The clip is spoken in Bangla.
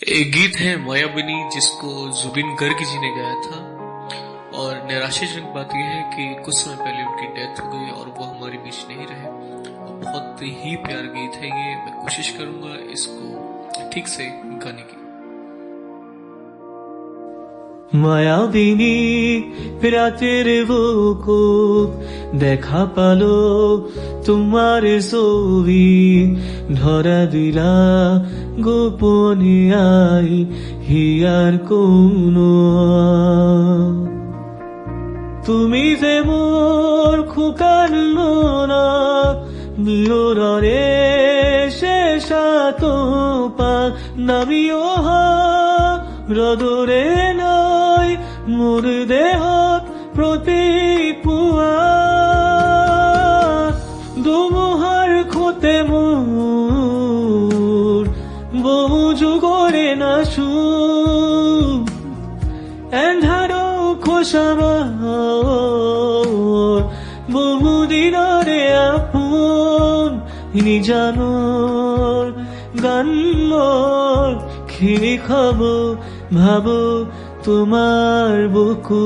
एक गीत है मायाबिनी जिसको जुबिन गर्ग जी ने गाया था। और निराशाजनक बात यह है कि कुछ समय पहले उनकी डेथ हो गई और वो हमारे बीच नहीं रहे। और बहुत ही प्यारा गीत है ये। मैं कोशिश करूंगा इसको ठीक से गाने की। মায়াবিনী রাতের বুকুক দেখা পালো তোমার ছবি ধরা দিলা গোপনে আই হিয়ার কোনো তুমি যে মোর খুকানো না মিলরে শেষাত পা নামিও রদরে নাই মোর দেহত প্রতি পুয়া দুমুহার খোতে মোর বহু যুগরে নাশু এন্ধারো খোসামার বহুদিনরে আপন নিজানোর গান্নর খিরি খাবো ভাবো তোমার বুকু।